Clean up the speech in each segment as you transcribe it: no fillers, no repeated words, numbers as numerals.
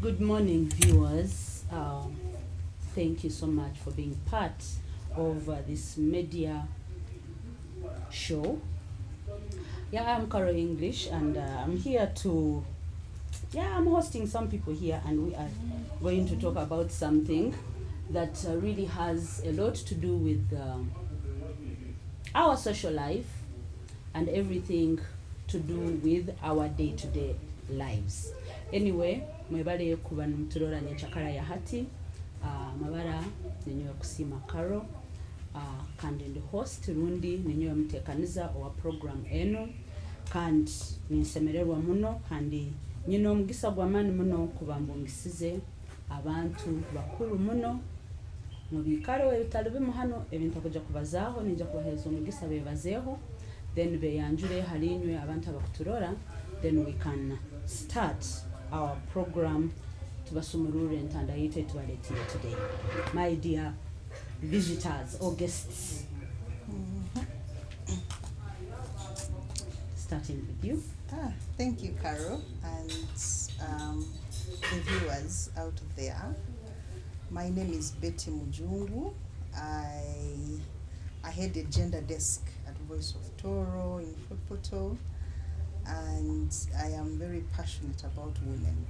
Good morning, viewers. Thank you so much for being part of this media show. Yeah, I'm Karo English, and I'm here to, I'm hosting some people here, and we are going to talk about something that really has a lot to do with our social life and everything to do with our day-to-day lives. Anyway, mwebale kuba mturora nyachakara ya hati, mabara ninyo Kusiima Karo, kandi ndi host rundi ninyo mtekaniza owa program eno, kandi ninsemererwa muno, kandi nyino mugisa gwamani muno kubambungisize abantu bakuru muno, mubikaro ebitalo bimuhano ebintu kuja kubazaho ninja kubahezo mugisa bebazeho, then beyanjure halinywe abantu abakuturora, then we can start our program tubasumurure ntandayite tubaletiye today. My dear visitors or guests, starting with you. Thank you, Karo, and the viewers out there. My name is Mujungu. I head a gender desk at Voice of Toro in Footpoto, and I am very passionate about women.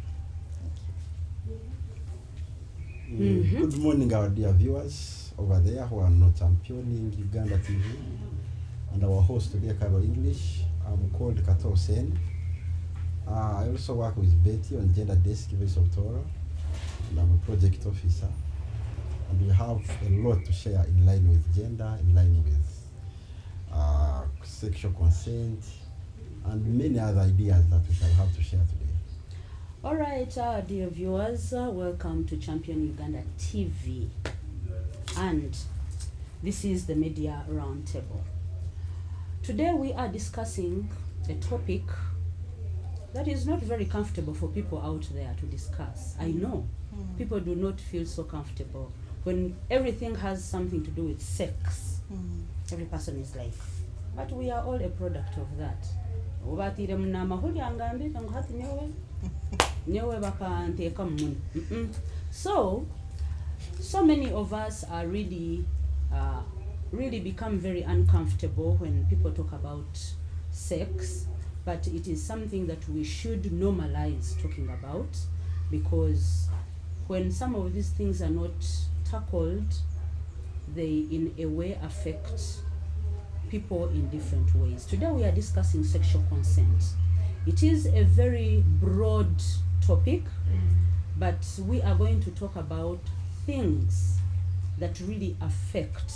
Thank you. Good morning, our dear viewers over there who are not championing Uganda TV, and our host today, Karo English. I'm called Kato Hussein. I also work with Betty on gender desk Voice of Toro, and I'm a project officer. And we have a lot to share in line with gender, in line with sexual consent, and many other ideas that we shall have to share today. All right, dear viewers, welcome to Champion Uganda TV, and this is the Media Roundtable. Today we are discussing a topic that is not very comfortable for people out there to discuss. I know people do not feel so comfortable when everything has something to do with sex. Every person is like, but we are all a product of that. So many of us are really become very uncomfortable when people talk about sex, but it is something that we should normalize talking about, because when some of these things are not tackled, they in a way affect people in different ways. Today we are discussing sexual consent. It is a very broad topic, but we are going to talk about things that really affect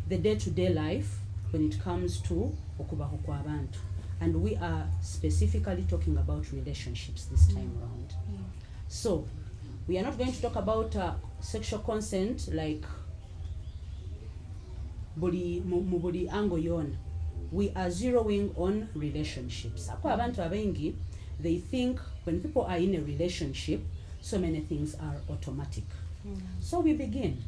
the day-to-day life when it comes to okubaho kwa abantu. And we are specifically talking about relationships this time around. So we are not going to talk about sexual consent like body angle yon. We are zeroing on relationships. Abantu abengi, they think when people are in a relationship, so many things are automatic. So we begin.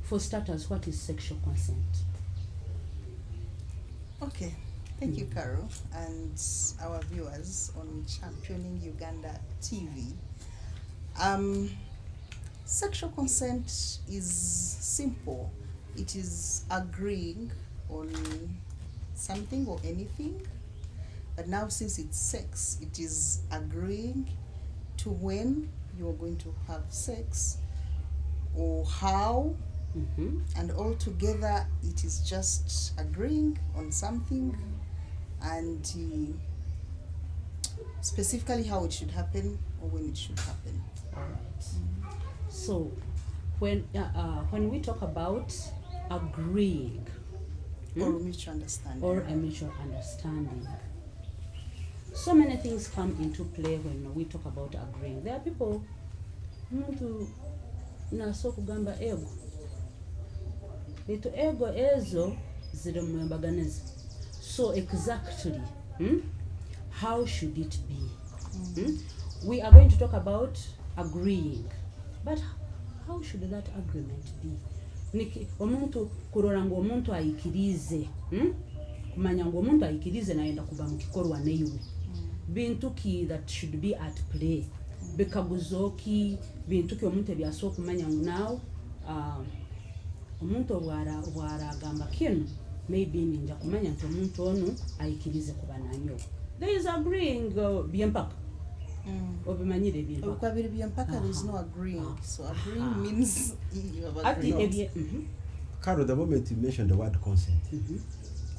For starters, what is sexual consent? Okay, thank you, Karo, and our viewers on Championing Uganda TV. Sexual consent is simple. It is agreeing on something or anything, but now since it's sex, it is agreeing to when you are going to have sex or how, and all together it is just agreeing on something and specifically how it should happen or when it should happen. All right. So when we talk about agreeing or mutual understanding, so many things come into play when we talk about agreeing. There are people muntu naso kugamba ego leto ego ezo ziri mwembaganiza. So exactly how should it be? We are going to talk about agreeing, but how should that agreement be? Niki omuntu kurora ngo omuntu ayikirize kumanya ngo omuntu ayikirize naenda kuba mukikorwa neiwe bintu ki that should be at play bikaguzoki bintu ki omuntu ebyaso okumanya now omuntu bwaragamba kinu maybe ninja kumanya nti omuntu ono ayikirize kuba nanyo. There is agreeing byempaka obimanyire byempaka Okwabiri byempaka there is no agreeing. So agreeing means you have agreed. Kato, the moment you mention the word consent,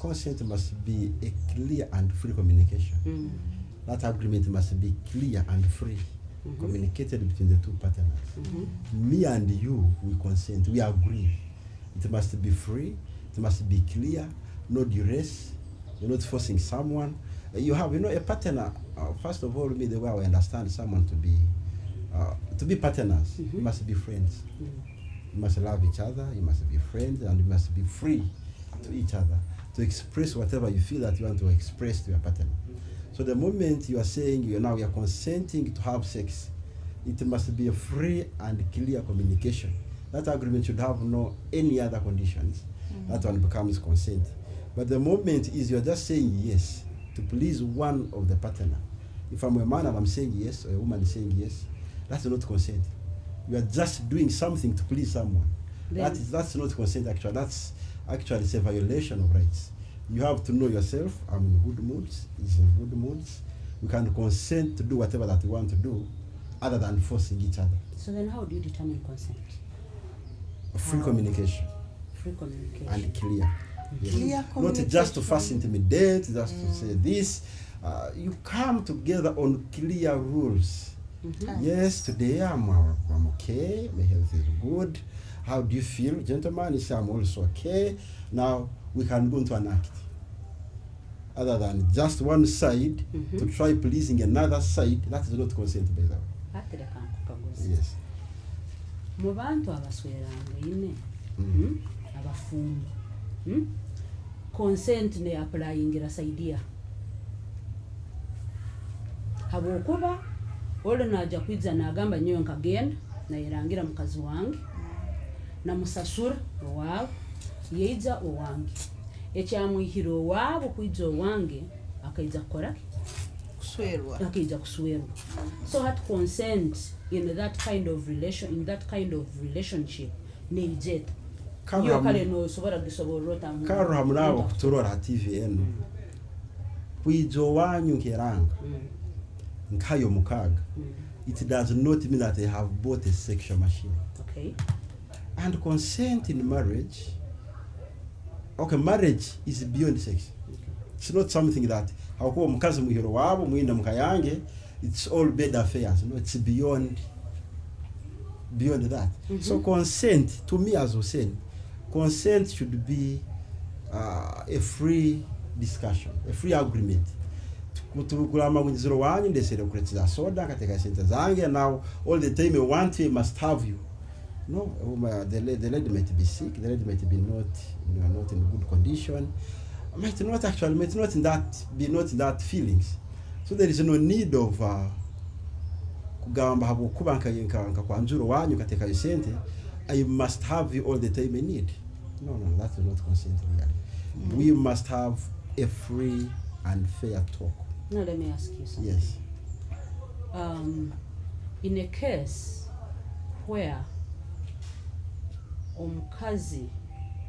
consent must be a clear and free communication. That agreement must be clear and free, communicated between the two partners. Me and you, we consent, we agree. It must be free, it must be clear, no duress, you're not forcing someone. You have, a partner, first of all, the way I understand someone to be partners, you must be friends. You must love each other, you must be friends, and you must be free to each other, to express whatever you feel that you want to express to your partner. So the moment you are saying you are consenting to have sex, it must be a free and clear communication. That agreement should have no any other conditions. That one becomes consent. But the moment is you're just saying yes to please one of the partner. If I'm a man and I'm saying yes, or a woman is saying yes, that's not consent. You are just doing something to please someone. That's not consent actually. That's actually it's a violation of rights. You have to know yourself. I'm in good moods, he's in good moods. We can consent to do whatever that we want to do other than forcing each other. So then how do you determine consent? Free communication. Free communication. And clear. Yes. Clear Not communication. just to first intimidate, just to say this. You come together on clear rules. Yes, today I'm okay, my health is good. How do you feel, gentlemen? You say I'm also okay. Now we can go into an act. Other than just one side to try pleasing another side, that is not consent by the way. Yes. Mu bantu abasweranga ine abafumbo consent ne applyingira saidia habwokuba ole naja kwiza nagamba nyo nkagenda nayirangira mukazi wange namusasura owawe yeija owange ekyamwihiro wabo kwiza owange akaiza kukora Kuswerwa. akaiza kuswerwa. So had consent in that kind of relationship nejeta yo kale no sobora gisoborota mu Karo hamnawo kuturora TVN kwizo wanyu nkiranga nkayo mukaga. It does not mean that they have bought a sexual machine. Okay. And consent in marriage, marriage is beyond sex. It's not something that hakuwa mukazi muhiro wabo mwinda mukayange, it's all bed affairs. No, it's beyond that. So consent, to me as Hussein, consent should be a free discussion, a free agreement. Kulama mwinziro wanyu ndesere kuleteza soda katika sente zange, now all the time I want you must have you. No, the lady might be sick, the lady might be not in good condition, might not in that feelings. So there is no need of kugamba habo kubanka nka kwa njuro wanyu katika sente, I must have you all the time I need. No, that's not consent really. We must have a free and fair talk. Now let me ask you something. Yes. In a case where omukazi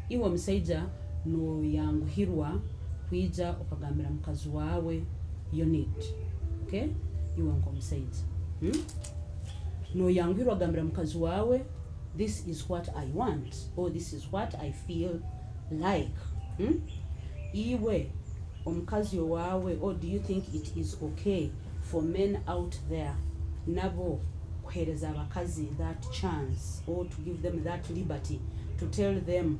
iwe omusaija no yanguhirwa kwija okagambira mukazi wawe you need, okay, iwe ngo omusaija no yanguhirwa agambira mukazi wawe this is what I want or this is what I feel like iwe omukazi wawe, or do you think it is okay for men out there nabo kuhereza abakazi that chance or to give them that liberty to tell them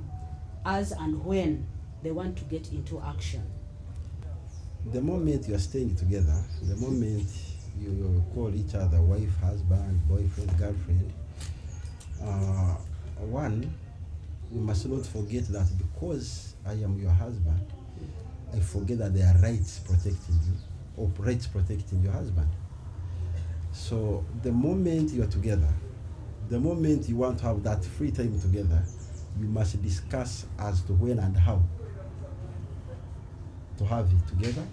as and when they want to get into action? The moment you are staying together, the moment you call each other wife, husband, boyfriend, girlfriend, one, you must not forget that because I am your husband, I forget that there are rights protecting you, or rights protecting your husband. So the moment you are together, the moment you want to have that free time together, you must discuss as to when and how. to have it together,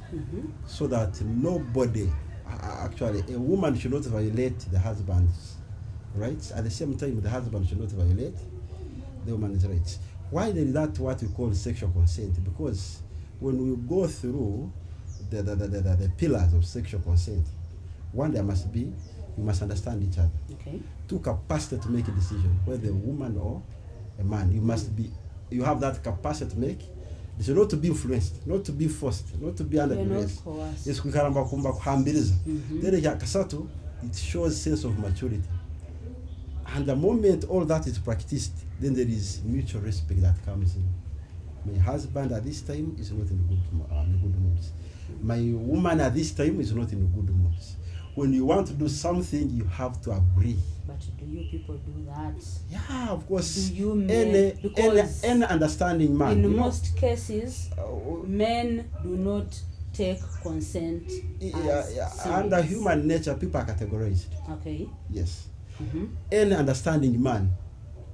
so that nobody, actually, a woman should not violate the husband's rights. At the same time, the husband should not violate the woman's rights. Why is that what we call sexual consent? Because when we go through the pillars of sexual consent, one, there must be, you must understand each other. Okay. Two, capacity to make a decision, whether a woman or a man. You must be, you have that capacity to make. It's not to be influenced, not to be forced, not to be under duress. It's kukaramba kumba kuhambiriza. Then kasatu, it shows sense of maturity. And the moment all that is practiced, then there is mutual respect that comes in. My husband at this time is not in good moods. My woman at this time is not in good moods. When you want to do something, you have to agree. But do you people do that? Yeah, of course. Do you men? Because any understanding man. in most cases, men do not take consent as under human nature, people are categorized. Okay. Yes. Any understanding man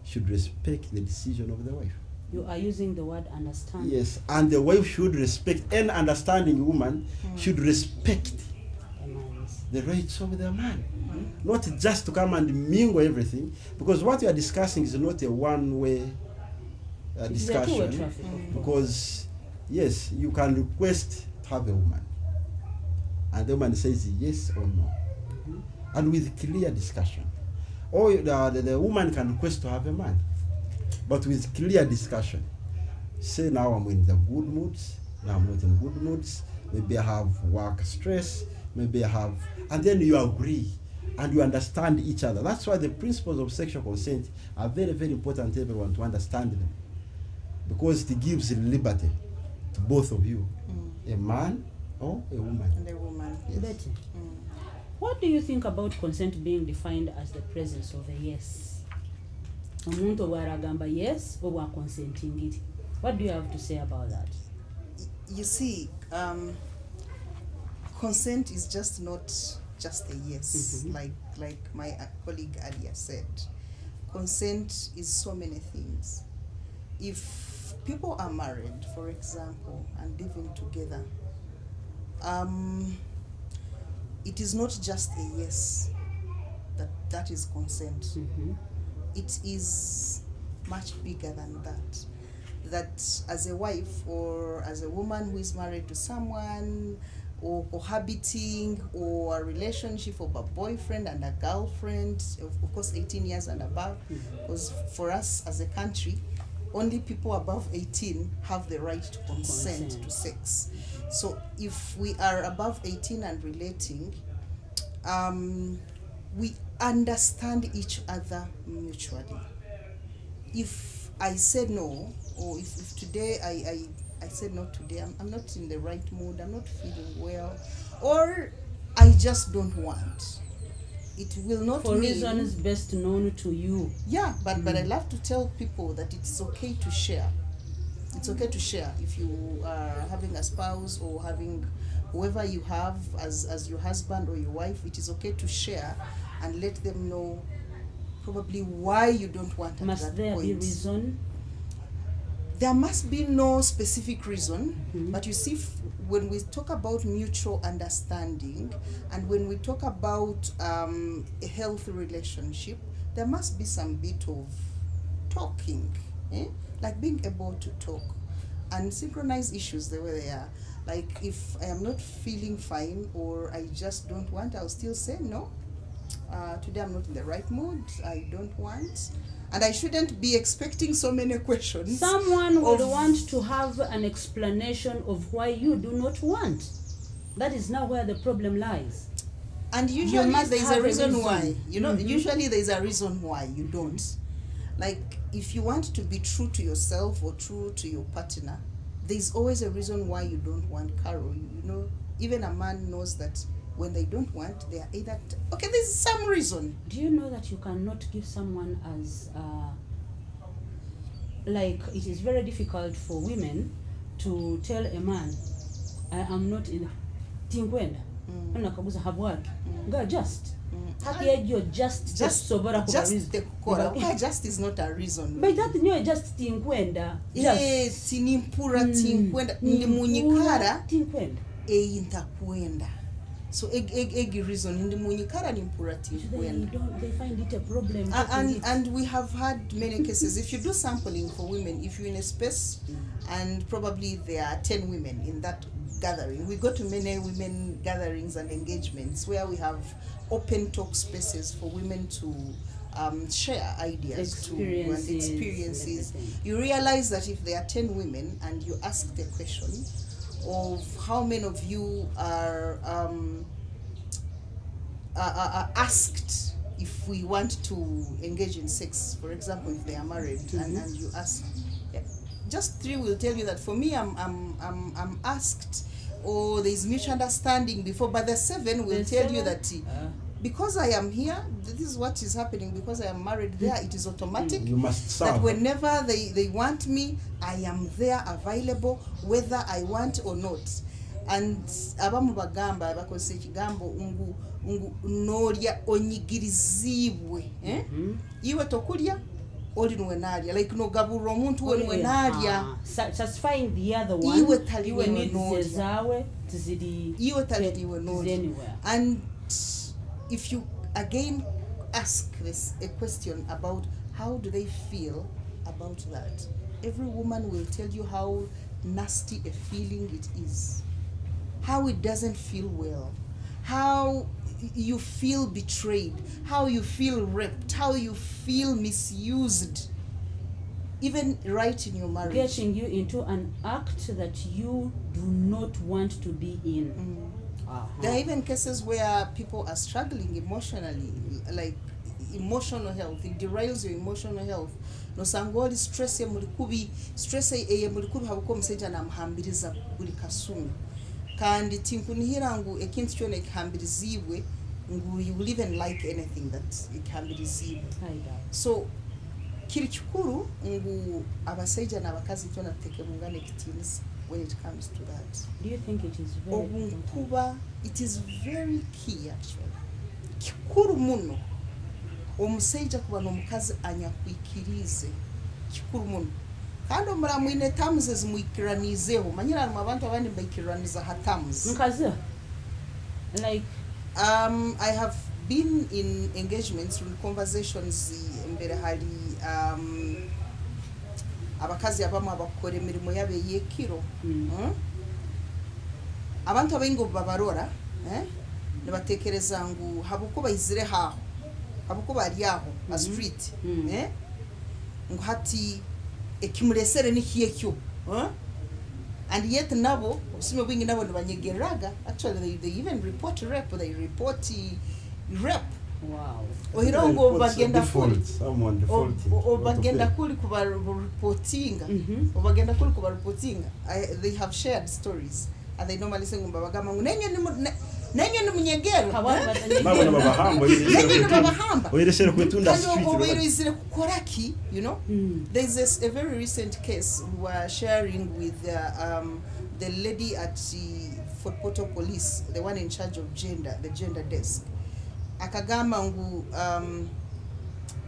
should respect the decision of the wife. You are using the word understand. Yes, and the wife should respect, any understanding woman should respect the rights of the man. Not just to come and mingle everything, because what you are discussing is not a one-way discussion. It's a two-way traffic, because, yes, you can request to have a woman, and the woman says yes or no, and with clear discussion. Or the woman can request to have a man, but with clear discussion. Say, now I'm in the good moods, now I'm not in good moods, maybe I have work stress, maybe I have, and then you agree and you understand each other. That's why the principles of sexual consent are very, very important to everyone to understand them, because it gives liberty to both of you, a man or a woman. And a woman. Yes. Betty, what do you think about consent being defined as the presence of a yes? Omuntu bwaragamba yes or consenting it. What do you have to say about that? You see, consent is just not just a yes, like my colleague earlier said. Consent is so many things. If people are married, for example, and living together, it is not just a yes that is consent. It is much bigger than that. That as a wife or as a woman who is married to someone, or cohabiting, or a relationship of a boyfriend and a girlfriend, of course 18 years and above, because for us as a country, only people above 18 have the right to consent to sex. So if we are above 18 and relating, we understand each other mutually. If I said no, or if today I said no today, I'm not in the right mood, I'm not feeling well, or I just don't want, it will not for mean, reasons best known to you. Yeah, but I love to tell people that it's okay to share. It's okay to share if you are having a spouse or having whoever you have as your husband or your wife. It is okay to share and let them know probably why you don't want at Must that there point. be reason? There must be no specific reason, but you see, when we talk about mutual understanding and when we talk about a healthy relationship, there must be some bit of talking, like being able to talk and synchronize issues the way they are. Like if I am not feeling fine or I just don't want, I'll still say no. Today I'm not in the right mood, I don't want. And I shouldn't be expecting so many questions. Someone would want to have an explanation of why you do not want. That is now where the problem lies. And usually must there is have a a reason reason. why. Usually there is a reason why you don't. Like if you want to be true to yourself or true to your partner, there's always a reason why you don't want Carol. Even a man knows that when they don't want, they are either okay, there's some reason. Do you know that you cannot give someone as like it is very difficult for women to tell a man, I am not in Tingwenda. Nakaguza habwaki. Just. haki ejo just sobora kuba just tekukora kuba just is not a reason but that nyo just tinkwenda tinimpura tinkwenda ndi munyikara tinkwenda intakwenda so egi reason ndi munyikara nimpura tinkwenda they find it a problem and we have had many cases if you do sampling for women if you're in a space and probably there are 10 women in that gathering. We go to many women gatherings and engagements where we have open talk spaces for women to share ideas and experiences. You realize that if there are 10 women and you ask the question of how many of you are asked if we want to engage in sex, for example, if they are married, and you ask, just 3 will tell you that for me, I'm asked, or there is mutual understanding before, but the 7 will tell you that because I am here, this is what is happening. Because I am married there, it is automatic. You must serve. That whenever they want me, I am there available, whether I want or not. And abamu bagamba bakozesa ekigambo ungu norya onyigirizibwe iwe tokulya oli nwenalya like no gabura omuntu we nwenalya satisfying the other one iwe taliwe needs zawe tizidi iwe taliwe no and if you again ask this a question about how do they feel about that, every woman will tell you how nasty a feeling it is, how it doesn't feel well, how you feel betrayed, how you feel raped, how you feel misused, even right in your marriage. Getting you into an act that you do not want to be in. There are even cases where people are struggling emotionally, like emotional health. It derails your emotional health. No sangoli stress ya mulikubi, stress ya mulikubi habuko mseja na mhambiriza buli kasumi. Kandi tinkunihira ngu ekintu kyona ekihambiriziibwe ngu you will even like anything that ekihambiriziibwe. So kiri kikuru ngu abasaija n'abakazi kyona tekemungana ekitiinisa when it comes to that. Do you think it is very important? It is very key actually. Kikuru muno omusaija kuba n'omukazi anyakwikirize kikuru muno. Kandi muramwine terms ezimwikiranizeho manyira mu abantu abandi bayikiraniza ha terms nkazi like I have been in engagements with conversations mbere hari abakazi abamu abakora emirimo yabe yekiro abantu abengo babarora nibatekereza ngu habuko bayizire haho habuko bari aho a street ngu hati ekimuresere nikiye kyo and yet nabo obusime bwingi nabo nibanyegeraga actually they even report rape, they report rape. Wow. Ohirongo bagenda kuli someone defaulting bagenda kuli kuba reportinga bagenda kuli kuba reportinga they have shared stories and they normally say ngumba bagama nenye ni munyegero mama na babahamba nenye ni babahamba oyireshere kwetunda street oyireshere kukoraki you know there's a very recent case we were sharing with the lady at the Fort Portal police, the one in charge of the gender desk. Akagama ngu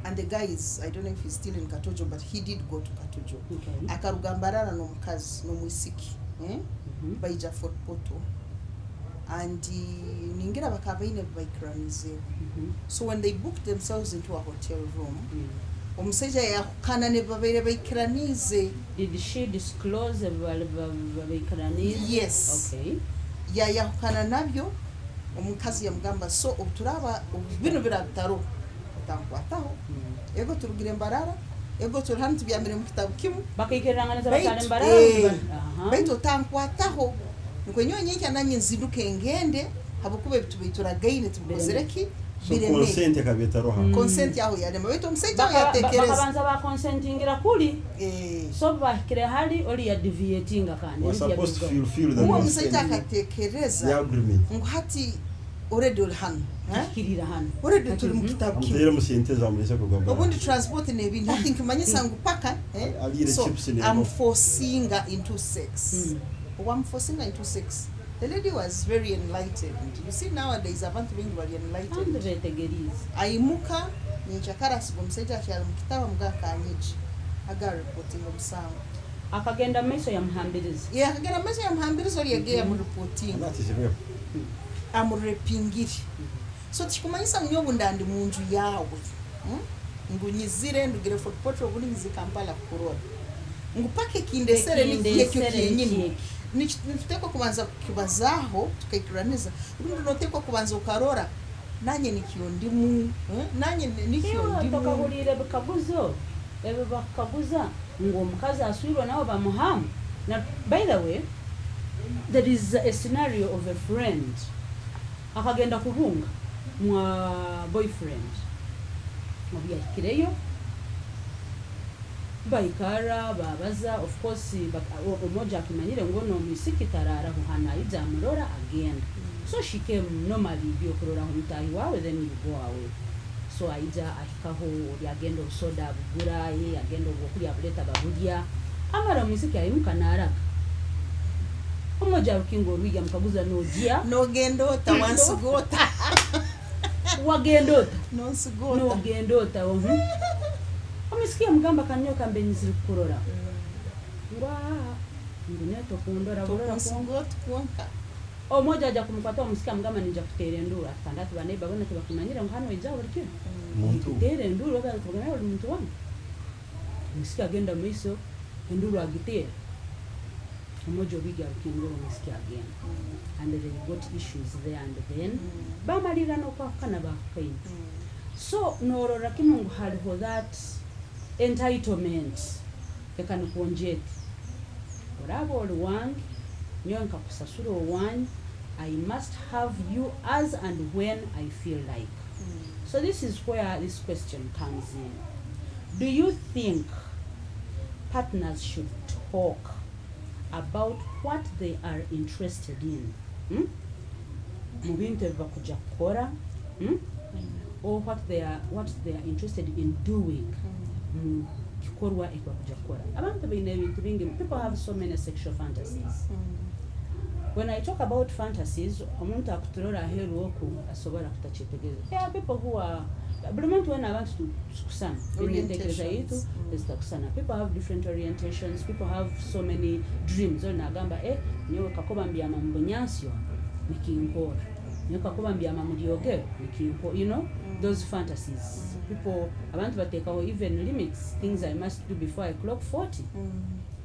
and the guy is, I don't know if he's still in Katojo, but he did go to Katojo. Akarugambarana no mukazi no mwisiki baija Fort Portal and ningira bakabaine baikiranize. So when they booked themselves into a hotel room, omuseja yakana ne babaire baikiranize. Did she disclose baikiranize? Yes. Okay. Yakana nabyo omukazi yamugamba so oturaba bino birataro utankwataho ego turugire mbarara ego turhantu byamire mu kitabu kimu bakikirangana bakare mbarara baito tankwataho nkwenyonye cyananye nzinduke ngende habukube bitura gaine tukozereki bireme consent kabetaroha consent yaho yarema baito omuseja yatekereza bakabanza ba consentingira kuli so bakire hali oli ya deviatinga kandi was supposed to feel the omuseja akatekereza ngo hati already han kirira han already tuli mu kitabu kimu amutera musenteza amulese kugamba obundi transport nebi I think manyisa ngo paka so I'm forcing her into sex I'm forcing her into sex The lady was very enlightened. You see nowadays abantu bengi bali kandi enlightened. beetegereze Aimuka nyenkyakara omusajja akyali mu kitaba mugakanyiki aga reporting omusango. akagenda mu maiso yamuhambiriza Ye akagenda mu maaso yamuhambiriza oli yageya mu reporting. And that is rape. Amurepingiri. So tikumanyisa nnyo obundandi mu nju yaawe. Ngunyizire ndugire fotopoto obulingizi Kampala kurola. Ngupake kindesere n'ekyo kyennyini. Nitutekwa kubanza kukibazaaho tukaikiraniza. Urundi notekwa kubanza ukarora. Nanye nikyo ndimu. Nanye nikyo ndimu. tokahulire bikaguzo ebyo bakaguza ng'omukazi aswirwa nabo bamuhamu. Now, by the way, there is a scenario of a friend akagenda kubunga mwa boyfriend mubyaikireyo baikara babaza, of course omoja akimanyire ngono mwisiki tarara huhana ija amurora agenda. So she came normally byokurora humutahi wawe, then you go away. So aija ahikaho yagenda soda bugura ye agenda obukuri abuleta babulya amara mwisiki ayimuka naraga omoja ukingo rwiga mukaguza nojia Nogendota wansugota. wagendota Nonsugota. nogendota omisikia mugamba kanyoka mbenyiziri kurora ngwa nguneto kundora burora kwa Nonsugota kuonka. omoja aja kumupata omisikia mugamba ninja kutere nduru atandatu baneiba bone tibakumanyira ngo hano ijabo rikyo Muntu. kutere nduru baba tugana oli muntu wangu omisikia agenda maiso enduru agitera omoja obiga ukingoro omisikia agenda and they got issues there and then bamalira nokwakana bakaine. So norora kimungu haliho that entitlement ekani kuonjeti orabo oli wange nyonka kusasura owanyu, I must have you as and when I feel like. So this is where this question comes in. Do you think partners should talk about what they are interested in? Mu bintu ebibakuja kukora, or what they are interested in doing. Kikorwa ebibakuja kukora. Abantu baine ebintu bingi. People have so many sexual fantasies. When I talk about fantasies, omuntu akuturora aheru oku asobora kutachetegeza. There are people who are buli muntu wena abantu kusana. Orientations. People have different orientations. People have so many dreams. Ona agamba nyewe kakoba mbyama mu bunyansyo nikinkora. Nyewe kakoba mbyama mu lyogero nikinkora. You know, those fantasies. People abantu batekaho even limits, things I must do before I clock 40.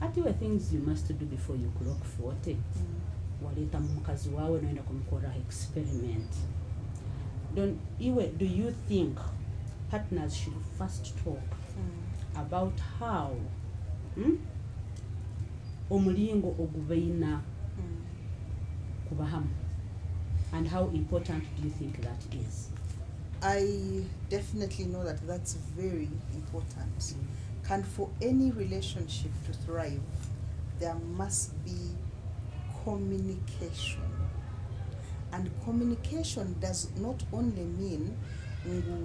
Ati we things you must do before you clock 40. Waleta mukazi wawe naenda kumkora experiment. Do you think partners should first talk about how omulingo ogubaina kubahamu, and how important do you think that is? I definitely know that that's very important. And for any relationship to thrive, there must be communication. And communication does not only mean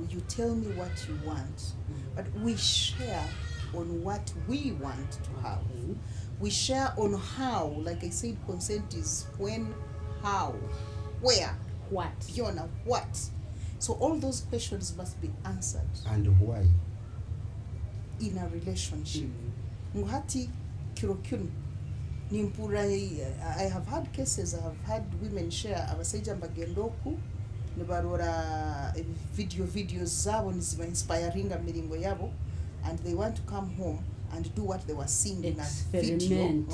you tell me what you want, but we share on what we want to have. We share on how, like I said, consent is when, how, where, What? Fiona, what. So all those questions must be answered And why? in a relationship. Nguhati kirokyun nimpura. I have had cases, I have had women share abasaija mbagendoku nibarora videos zabo niziba inspiring miringo yabo, and they want to come home and do what they were seeing in a video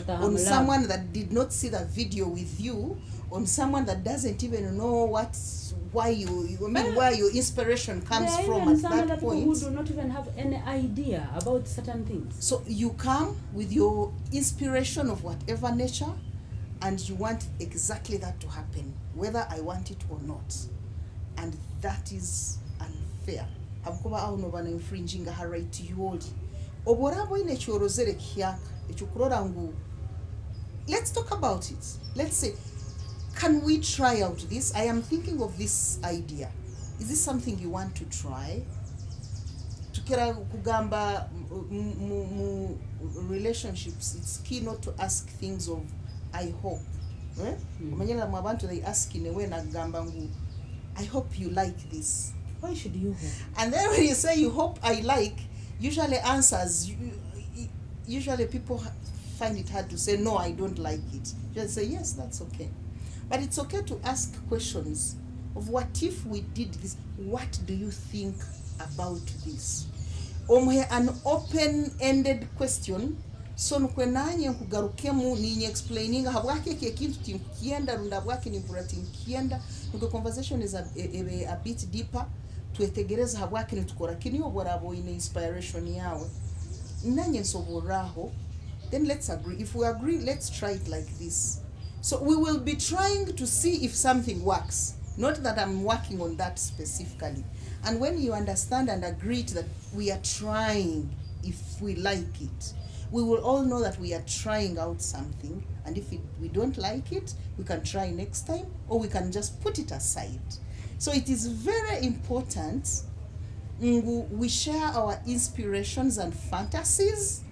on someone that did not see the video with you, on someone that doesn't even know where your inspiration comes from at that point. Who do not even have any idea about certain things. So you come with your inspiration of whatever nature, and you want exactly that to happen, whether I want it or not, and that is unfair. Abukuba au no bana infringing her right to you all. Oborabo ine chorozere kiaka echukurora ngu. Let's talk about it. Let's say, can we try out this? I am thinking of this idea. Is this something you want to try? Tukira kugamba mu relationships, it's key not to ask things of I hope. omanyira mu abantu they ask in a way nagamba ngu I hope you like this. Why should you hope? And then when you say you hope I like, usually answers, usually people find it hard to say no, I don't like it. Just say yes, that's okay. But it's okay to ask questions of what if we did this, what do you think about this? An open-ended question, so nkwenanye nkugarukemu ni explaining habwake ke kintu tinkienda runda bwake ni mpura tinkienda nuko conversation is a bit deeper twetegereza habwake ni tukora kini oborabo ine inspiration yawe nanye nsoboraho, then let's agree. If we agree, let's try it like this. So we will be trying to see if something works, not that I'm working on that specifically. And when you understand and agree to that we are trying, if we like it, we will all know that we are trying out something, and if we don't like it, we can try next time, or we can just put it aside. So it is very important we share our inspirations and fantasies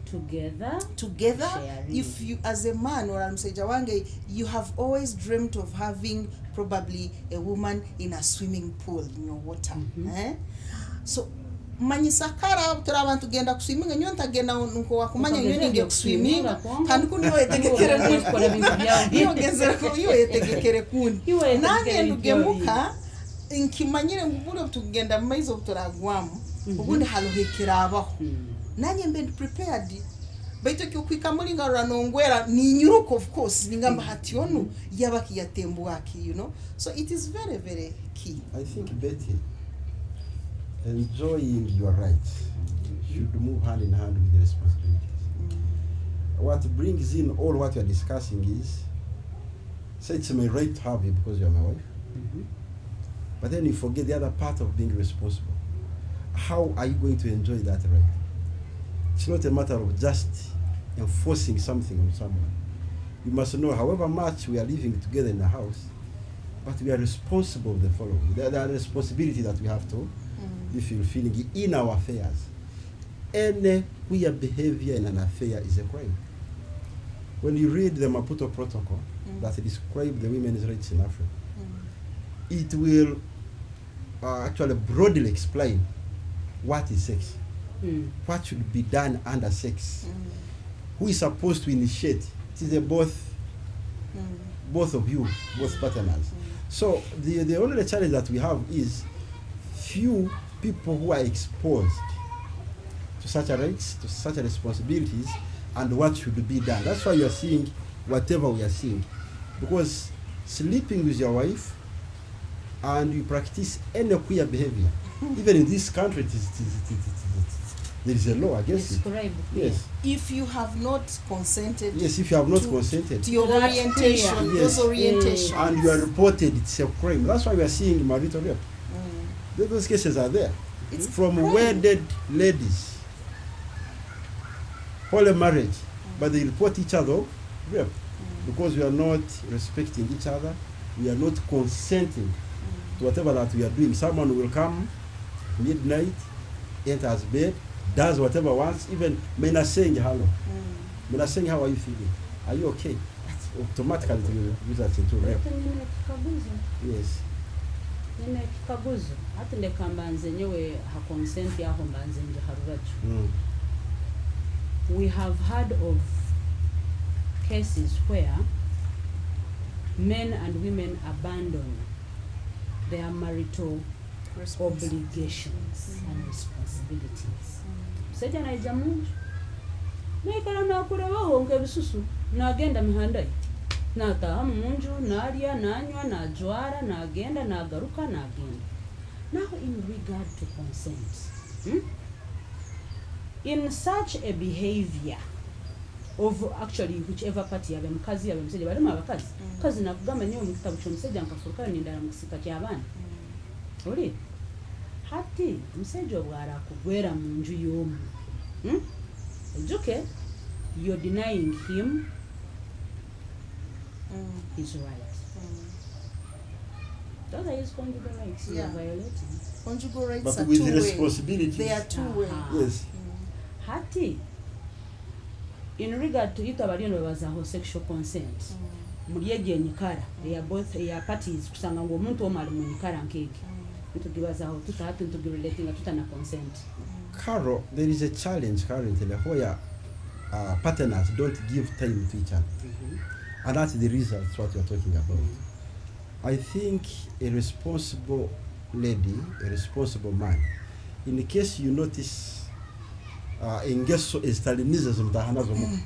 together. Sharing. If you, as a man or mseja wange, you have always dreamt of having probably a woman in a swimming pool in your water. So manyisakara turabantu genda kuswiminga nyonta genda nko wakumanya nyoni ndio kuswiminga kandi kuni wetegekere iyo genzera ko iyo yetegekere kundi nange ndugemuka nkimanyire ngubure tugenda maizo turagwamu ubundi halohekera abaho nange mbe prepared baito cyo kwikamulinga ranongwera ni nyuruko of course ningamba hationu yabaki yatembu waki, you know. So it is very very key. I think Betty, enjoying your rights should move hand in hand with the responsibilities. What brings in all what we are discussing is, say it's my right to have you because you are my wife, but then you forget the other part of being responsible. How are you going to enjoy that right? It's not a matter of just enforcing something on someone. You must know, however much we are living together in the house, but we are responsible for the following. The responsibility that we have to be fulfilling in our affairs. Any weird behavior in an affair is a crime. When you read the Maputo Protocol that describes the women's rights in Africa, it will actually broadly explain what is sex, what should be done under sex, who is supposed to initiate. It is both of you, both partners. So the only challenge that we have is few people who are exposed to such a rights, to such a responsibilities, and what should be done. That's why you are seeing whatever we are seeing. Because sleeping with your wife and you practice any queer behavior, even in this country, there is a law against it. Yes. If you have not consented. Yes, if you have not consented. To your orientation, yes. Those orientations. And you are reported, it's a crime. That's why we are seeing marital rape. Those cases are there. It's from wedded ladies, whole marriage, but they report each other rape because we are not respecting each other. We are not consenting to whatever that we are doing. Someone will come midnight, enters bed, does whatever wants, even men are saying hello. Men are saying, how are you feeling? Are you okay? Automatically you use that into rape. Yes. Nene kikabuzo hati ndekamba nze nyewe ha consent yaho mbanze nje harubaju. We have heard of cases where men and women abandon their marital obligations and responsibilities. Seja na ijamunju nekala nakurebaho ngebisusu nagenda mihandai nataha munju narya nanywa najwara nagenda nagaruka nagenda. Now in regard to consent, in such a behavior of actually whichever party yabe mkazi yabe mseja bali mabakazi kazi nakugamba nyo mukitabu cy'omuseja nkafuruka nindara mukisika cy'abana oli hati mseja bwara kugwera munju yomu ejuke you're denying him his right. Those are his conjugal rights. You are violating. Conjugal rights but are with two responsibilities. They are two ways. Yes. Hati, in regard to it, about sexual consent, muri ejenyikara ya parties kusanga ngo omuntu omali mu nyikara nkeke nitugibazaho tutahatu nitugirelatinga tutana consent. Carol, there is a challenge currently where partners don't give time to each other. And that's the result what you're talking about. I think a responsible lady, a responsible man, in the case you notice engeso estaliniza zomutahana zomu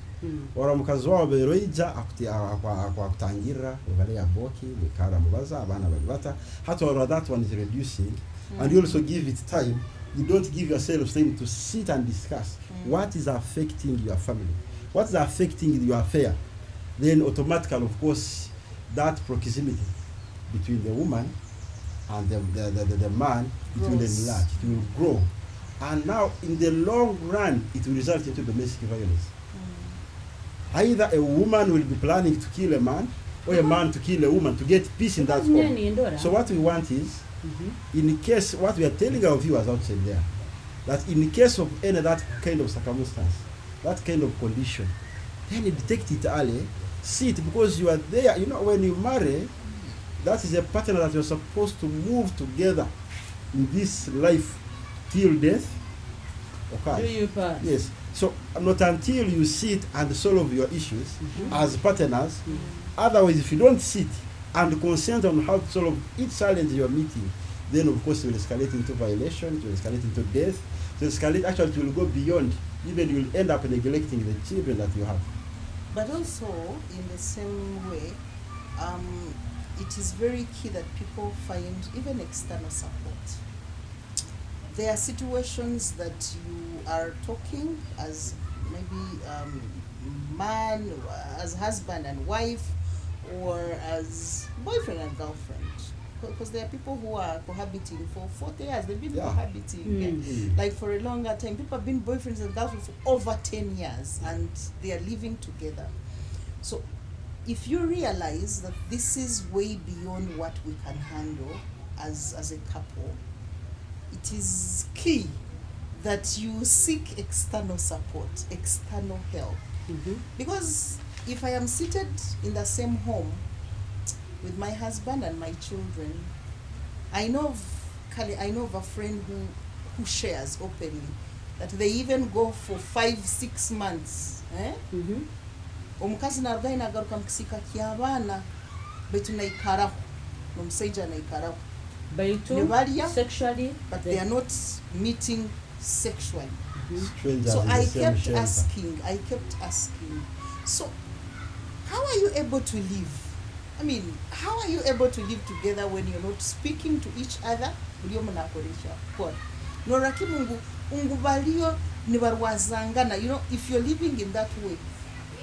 ora mukazi wawe beroija akutangira ubale ya boki wikara mubaza abana babata hata ora that one is reducing and you also give it time. You don't give yourself time to sit and discuss what is affecting your family, what is affecting your affair. Then automatically, of course, that proximity between the woman and the man, it will enlarge, it will grow. And now, in the long run, it will result into domestic violence. Either a woman will be planning to kill a man, or a man to kill a woman to get peace in that home. So what we want is, in case, what we are telling our viewers outside there, that in the case of any that kind of circumstance, that kind of condition, then you detect it early, see it, because you are there. You know, when you marry, that is a partner that you're supposed to move together in this life till death. Okay. Do you pass? Yes. So not until you sit and solve your issues as partners. Otherwise, if you don't sit and consent on how to solve each challenge you're meeting, then of course it will escalate into violation, it will escalate into death, it will escalate, actually it will go beyond, even you will end up neglecting the children that you have. But also, in the same way, it is very key that people find even external support. There are situations that you are talking as maybe man, as husband and wife, or as boyfriend and girlfriend. Because there are people who are cohabiting for 40 years, they've been cohabiting. Like for a longer time, people have been boyfriends and girlfriends for over 10 years and they are living together. So if you realize that this is way beyond what we can handle as a couple, it is key that you seek external support, external help. Because if I am seated in the same home with my husband and my children, I know of a friend who shares openly that they even go for 5-6 months. Omukazi narugaye nagaruka mukisika ky'abaana betu naikaraho nomusajja naikaraho Baitu sexually, but they are not meeting sexually. Strangers So in the I same kept shelter. asking, so how are you able to live? I mean, how are you able to live together when you're not speaking to each other? Noraki mungu ungubalio nibarwazangana. You know, if you're living in that way,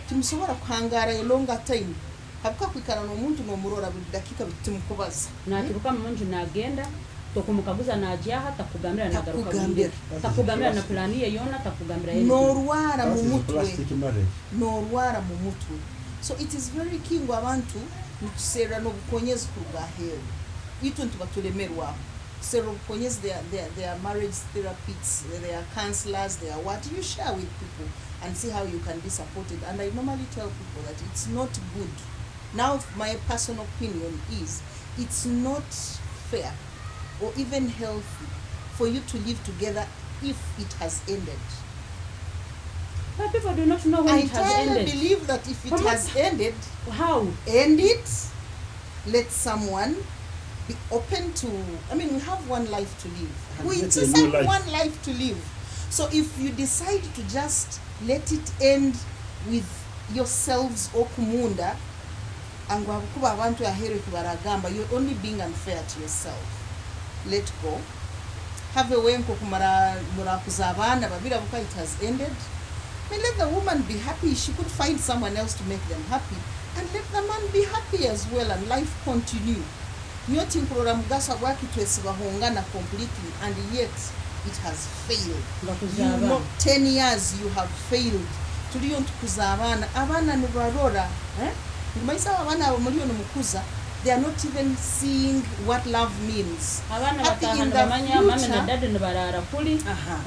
timusobora kuhangara a longer time. Habuka kwikara n'omuntu n'omurora buli dakika bitumukubaza. Naturuka munju nagenda tokumukaguza najyaha takugambira nagaruka bindi. Takugambira na plani ye yona takugambira yeye. Norwara mu mutwe. Plastic marriage. Norwara mu mutwe. So it is very key ngo abantu nitusera no bukonyeza kugahewe. Itu ntubatulemerwa. Tusera bukonyeza their marriage therapists, their counselors, their what you share with people and see how you can be supported. And I normally tell people that it's not good. Now my personal opinion is it's not fair or even healthy for you to live together if it has ended. But people do not know when it has ended. I believe that if it has ended, how? End it, let someone be open to, I mean, we have one life to live. We just have one life to live. So if you decide to just let it end with yourselves or kumunda, you're only being unfair to yourself. Let go. Have a way it has ended. I mean, let the woman be happy. She could find someone else to make them happy. And let the man be happy as well and life continue. Completely and yet it has failed. You know, 10 years you have failed. They are not even seeing what love means. Happy in the future.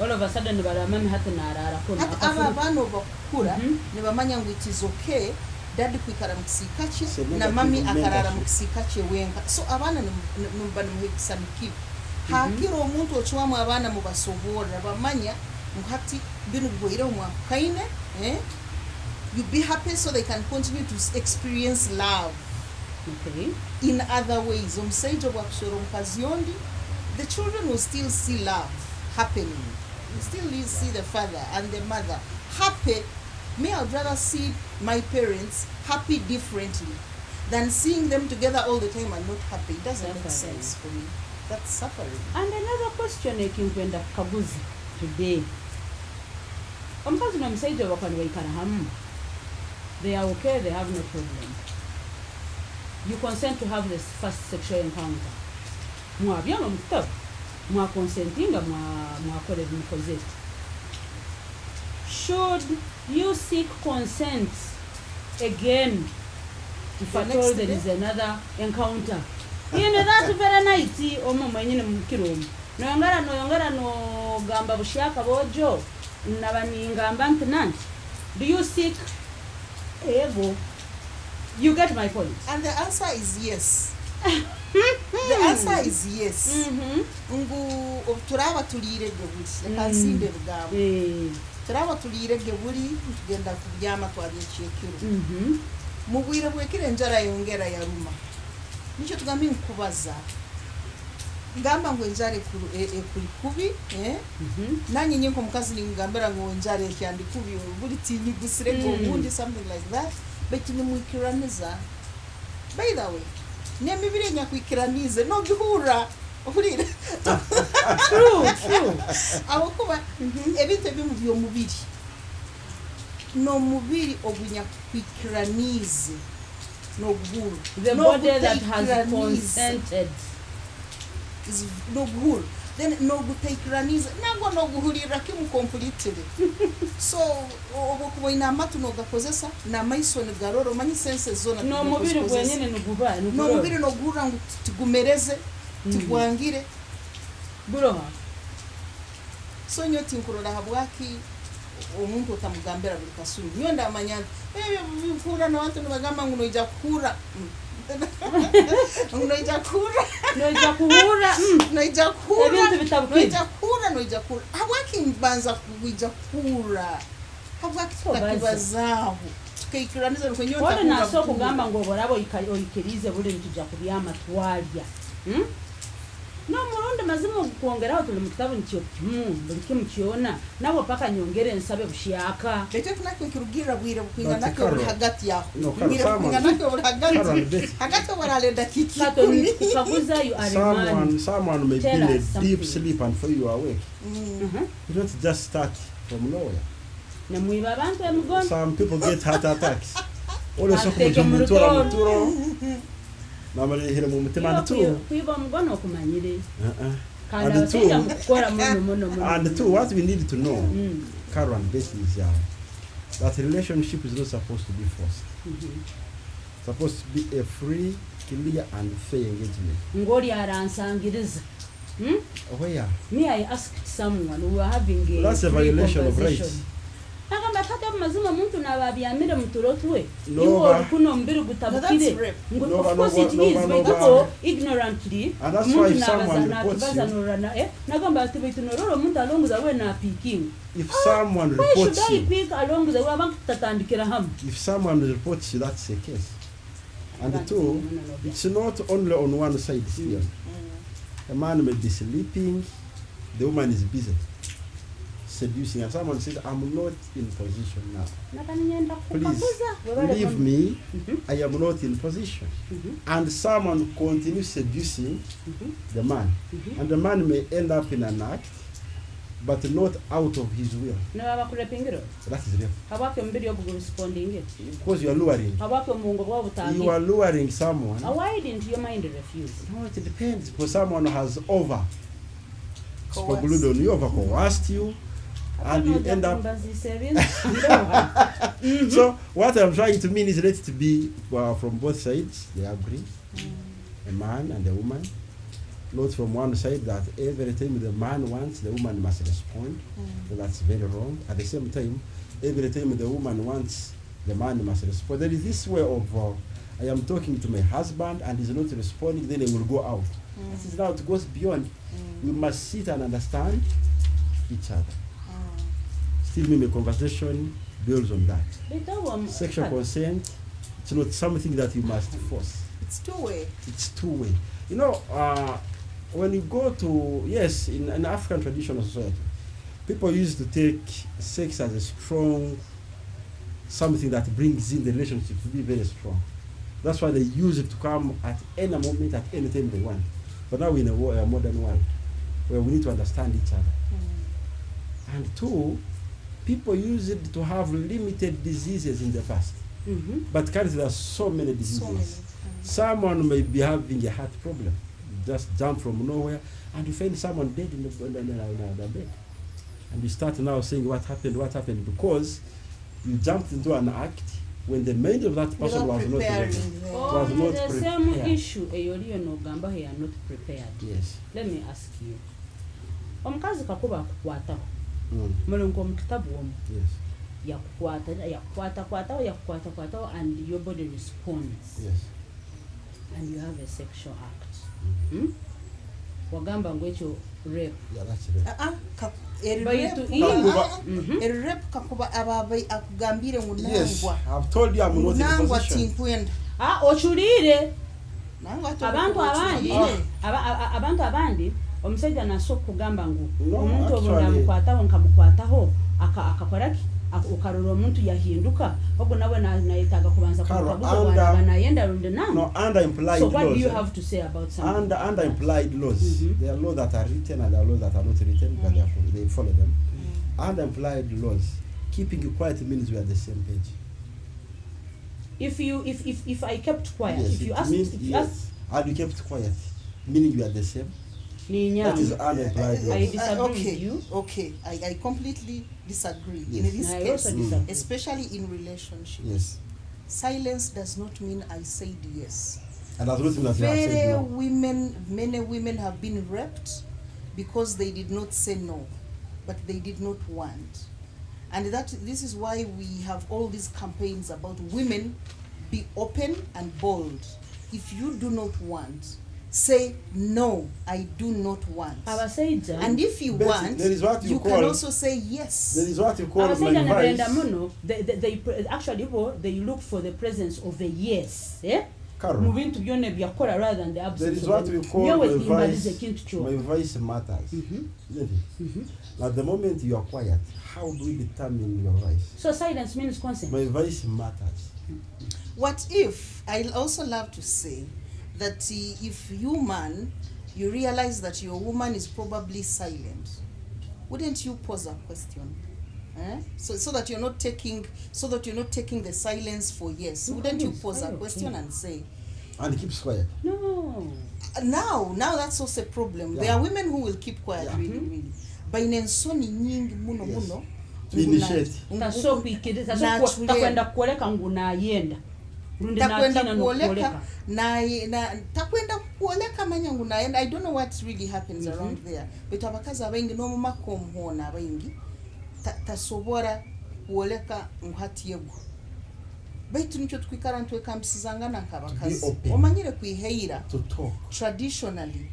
All of a sudden, It is okay dadi kwikara mu kisiika kye So na negative mami akarara mentorship. mu kisiika kye wenka so abaana numba nimuhekisa mikibi hakira omuntu okiwamu abaana mubasoborera bamanya hati bino biboireho mwakaine you be happy so they can continue to experience love Okay. in other ways. Omusaijo bwakushora omukazi yondi, the children will still see love happening. You still see the father and the mother happy. Me, I'd rather see my parents happy differently than seeing them together all the time and not happy. It doesn't make Suffering. sense for me. That's suffering. And another question ekinkwenda kabuzi today. Omukazi n'omusaija bakwano baikara hamu. They are okay, they have no problem. You consent to have this first sexual encounter. Mwabyanga mu kitabu. Mwakonsentinga mwakola ebimukoze. Should you seek consent again if at all there is another encounter? You know that very night omo mwenyine mukiromu. Noyongera no gamba bushaka bojo nabani ngamba ntinanti. Do you seek ego? You get my point. And the answer is yes. The answer is yes. Ngu turaba tulire gebuli. Kansinde rugamba. Turaba tulire gebuli tugenda kubyama twabyekyekiro. Mubwire bwekire njara yongera yaruma. Nicho tugambi nkubaza. Ngamba ngo njare kuri kubi nanyi nyinko mukazi ngambera ngo njare cyandi kubi buri tinyi gusire ngo ubundi something like that. But nimwikiraniza. By the way, nemibire nyakwikiranize no bihura ohurira. True. Abakuba ebintu bimu byo mubiri. No mubiri obunyakwikiranize no bhuru. The body that has consented is no bhuru. Then no gutekeraniza nangwa no guhurira kimu completely. So obokuba ina amatu no gakozesa na maiso ni garoro manyi sense zona no mubiri gwenyene nuguba no mubiri no gura ngo tugumereze tugwangire buroha. So nyoti nkurora habwaki omuntu otamugambera buli kasumi nyo ndamanya bikura no bantu nibagamba ngo noija kura noija kura habwaki mbanza kuija kura habwaki tukakibazaho tukikiraniza kwenye nta kura naso kugamba ngo borabo oyikirize buli ntujja kubyama twalya no murundi mazimu kuongeraho tuli mu kitabu nikiyo buli kimu kiona nabo paka nyongere nsabe bushiyaka lete tunako kirugira bwire bukwinga nako buri hagati yaho bwire bukwinga nako buri hagati baralenda kiki Kato ni kukaguza you are someone may be in a deep sleep and for you awake. You don't just start from nowhere. na mwiba abantu emugono. Some people get heart attacks. Always muturo namali hira mu mutima tu kwiba mugono okumanyire. And two, what we need to know, Carol and Betty, is that relationship is not supposed to be forced. Supposed to be a free, clear, and fair engagement. Ngori aransangiriza. Where? Me, I asked someone who were having a that's a violation of rights. Agamba kata mazima muntu nababyamire mutulotwe. No, Iwo kuno mbiri gutabukire. Of course it is, but people ignorantly. And that's why if someone reports you, nagamba ati bitu nororo muntu alonguza we na picking. If someone why reports should I you, pick alonguza we abantu tatandikira hamu? if someone reports you, that's a case. And two, it's not only on one side still. A man may be sleeping, the woman is busy seducing, and someone says, I'm not in position now. Please leave me. I am not in position. And someone continues seducing the man. And the man may end up in an act, but not out of his will. That is real. Because you are luring. You are luring someone. Why didn't your mind refuse? No, it depends. Because someone has over coerced you, and you end up. So what I'm trying to mean is let it be from both sides. They agree, a man and a woman. Not from one side that every time the man wants, the woman must respond. So that's very wrong. At the same time, every time the woman wants, the man must respond. There is this way of I am talking to my husband and he's not responding, then I will go out. This is now it goes beyond. We must sit and understand each other. Still, maybe conversation builds on that. Sexual consent, it's not something that you must force. It's two-way. It's two-way. You know, when you go to, yes, in an African traditional society, people used to take sex as a strong, something that brings in the relationship to be very strong. That's why they use it to come at any moment, at any time they want. But now we're in a modern world where we need to understand each other. And two, people use it to have limited diseases in the past. But currently there are so many diseases. Someone may be having a heart problem, just jump from nowhere, and you find someone dead in the bed. And you start now saying what happened, because you jumped into an act when the mind of that person was not ready. The same issue, Nogamba, he are not prepared. Yes. Let me ask you. Omukazi kakuba akukwata. Mulungu mukitabu omu. Yes. Yakukwata, and your body responds. Yes. And you have a sexual act. Wagamba ngwecho rape. Yeah, that's Rape kakuba ababai akugambire munangwa. Yes, I've told you I'm not in a position. Ochulire. Abantu abandi omusajja naso kugamba ngu omuntu obunda mukwataho nkamukwataho akakoraki ukarora omuntu yahinduka ahubwo nawe nayitaga kubanza kukabuza nayenda runde nange. No, under-implied so laws. What do you have to say about something? Under-implied laws. There are laws that are written and there are laws that are not written, but they follow them. Under-implied laws, keeping quiet means we are the same page. If I kept quiet, yes, if you ask, and you kept quiet, meaning you are the same. That is under-implied laws. I disagree with you. Okay, I completely disagree. Yes. In this I case, also disagree. especially in relationships. Yes. Silence does not mean I said yes. And that's not that you have said no. Many women have been raped because they did not say no, but they did not want. And this is why we have all these campaigns about women be open and bold. If you do not want, say no, I do not want. And if you want, you can also say yes. There is what you call they look for the presence of a yes. Moving to your rather than the absence. There is what we call my voice matters. Isn't it? At the moment you are quiet, how do we determine your voice? So silence means consent. My voice matters. What if, I also love to say, that if you man, you realize that your woman is probably silent, wouldn't you pose a question? So that you're not taking the silence for yes. Wouldn't you pose a question and say? And keeps quiet. No. Now that's also a problem. Yeah. There are women who will keep quiet, really. By nensoni nyingi muno. Initiate. Takwenda kuoleka nguna yenda. Takwenda kuoleka manyangu na, and I don't know what really happens around there. But abakazi abaingi no mumako muhona abaingi tasobora kuoleka muhati yego. Baitu nicho twikara ntweka mbisizangana nkabakazi. Omanyire kwiheira to talk. Traditionally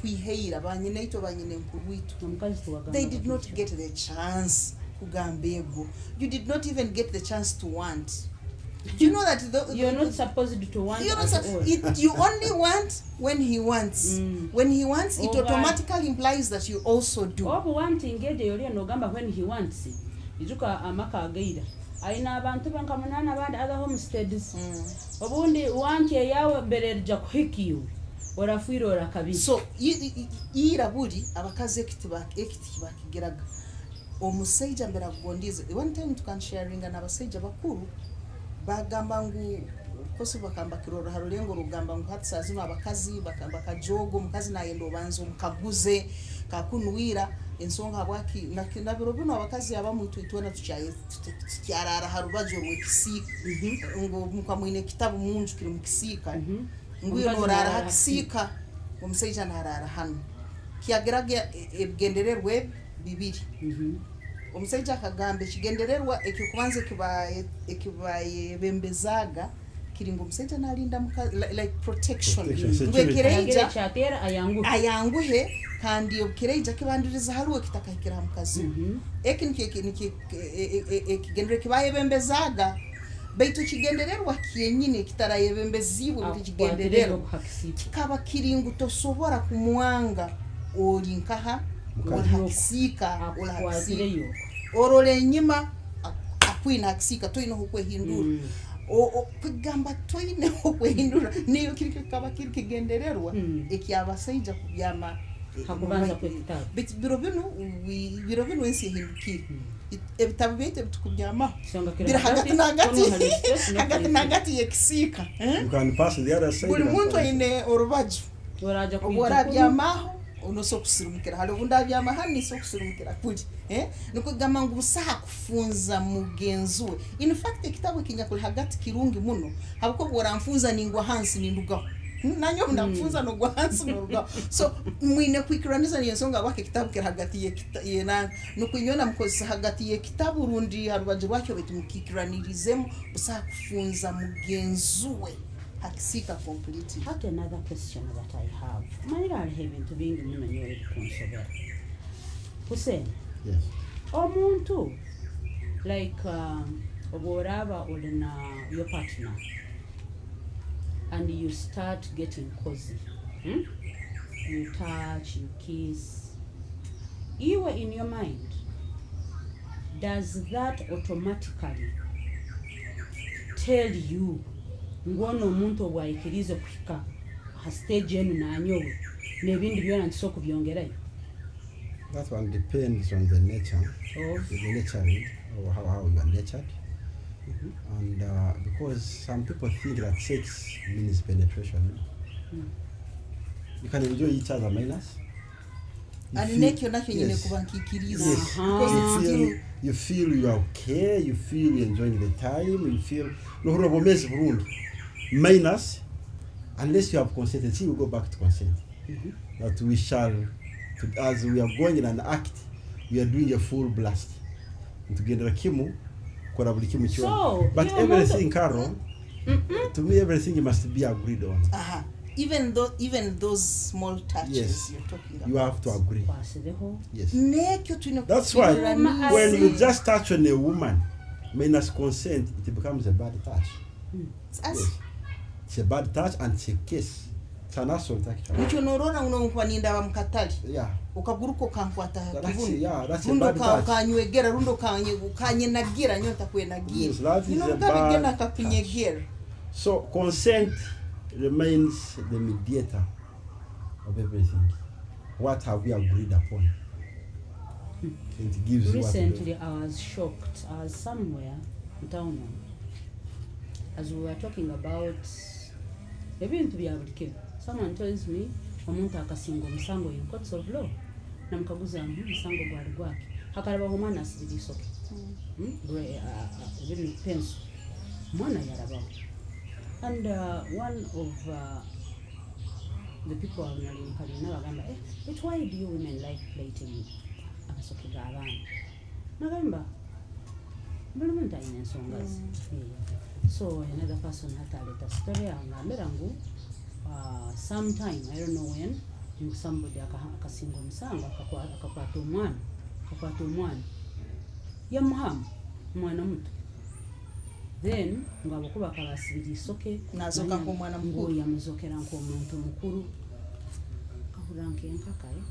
kwiheira banyineito banyine nkuruitu. They did not get the chance kugambego. You did not even get the chance to want. You know that you're not supposed to want. You only want when he wants. When he wants, it automatically implies that you also do. Wanting when he wants. Izuka amaka agaida. Aina abantu bankamunana bandi other homesteads. Obundi wanke yawe bererja kuhikiyo. Orafwiro orakabiri. So iraburi abakaze ekitibakigeraga. Omusaija mbera kugondize. One time tukansharinga n'abasaija bakuru. Bagamba ngu kosi bakamba kiroro harulengo rugamba ngu hatsa zino abakazi bakamba kajogo mukazi nayenda obanzo mukaguze kakunwira ensonga bwaki nabiro bino abakazi abamuntu itwana tukyarara harubajo rwekisika ngo mukamwine kitabu munju kiri mukisika nguyo norara hakisika omusaija narara hano kiagerage ebigendererwe bibiri omusajja akagambe kigendererwa ekikubanze ekibaye bembezaga kiringo omusajja nalinda like protection ngwekereija kyatera ayanguhe kandi okireija kibandiriza haliwo kitakahikira mukazi ekigendere kibaye bembezaga baitu kigendererwa kyenyine kitarayebembezibwe kigendererwa kikaba kiringo tosobora kumwanga oli nkaha olahakisika orole nyima akwina akisika toyina okwehindura kugamba toyina okwehindura niyo kaba kigendererwa ekyabasajja kubyama hakubanza kwekitabu biro bino ensi ehindukire ebitabu byete bitukubyama bira hagati nagati yekisika you can pass the other side buli muntu ine orubaju oraja kubyamaho unoso kusirumukira hali bunda byamahani so kusirumukira kuli nikugamba ngo busaha kufunza mugenzwe in fact ekitabu kinyakuli hagati kirungi muno habako boramfunza ningwa hansi ninduga nanyo ndafunza no gwa hansi no so mwine kwikiraniza niyensonga wake kitabu kira hagati yena nukunyona mkozi hagati ye kitabu rundi harubaje wake wetu mukikiranirizemo busaha kufunza mugenzwe hakisika completely. What another question that I have? Marital having to being in the consoler. Hussein. Yes. Omuntu like oboraba or your partner and you start getting cozy. You touch, you kiss. You were in your mind. Does that automatically tell you ngono omuntu obwayikiriza kuhika ha stage enu nanyowe nebindi byona nsoko byongerayo? That one depends on the nature of the nurturing or how you are nurtured. And because some people think that sex means penetration. You can enjoy each other minus. And nekyo nakyo nyine kubankikiriza because you feel you are okay, you feel you enjoying the time, you feel no robomezi burundu minus unless you have consented. See, we go back to consent. That we shall as we are going in an act, we are doing a full blast together kimu kwa kimu chiwa. So, but everything Carol, to me everything must be agreed on. Even those small touches, yes, you're talking about. You have to agree. Yes. That's why when you just touch on a woman minus consent, it becomes a bad touch. Yes. It's a bad touch and it's a kiss. It's an assault actually. Uchonorora unomkwaninda wa mkatali. Yeah. Ukaguruko kankwata kivuni. That's a bad touch. Kanywegera rundo kanye nagira nyota kwe nagira. Yes, that is a bad touch. So consent remains the mediator of everything. What have we agreed upon? It gives recently I was shocked. I was somewhere down as we were talking about maybe to be able to kill. Someone tells me omuntu akasingo musango in courts of law na mkaguza musango gwali gwake hakaraba omwana asirisoke very tense mwana yaraba. And one of the people are it's why do you women like plating akasoke gabana nagamba bulumunta ine songas. So another person had a little story angamberangu sometime I don't know when somebody akasingo msanga akakwata omwana yamuhamu mwana muto. Then ngabo kuba kabasibiri soke nazoka ko mwana mukuru yamuzokera nko omuntu mukuru kahuranke nkakaye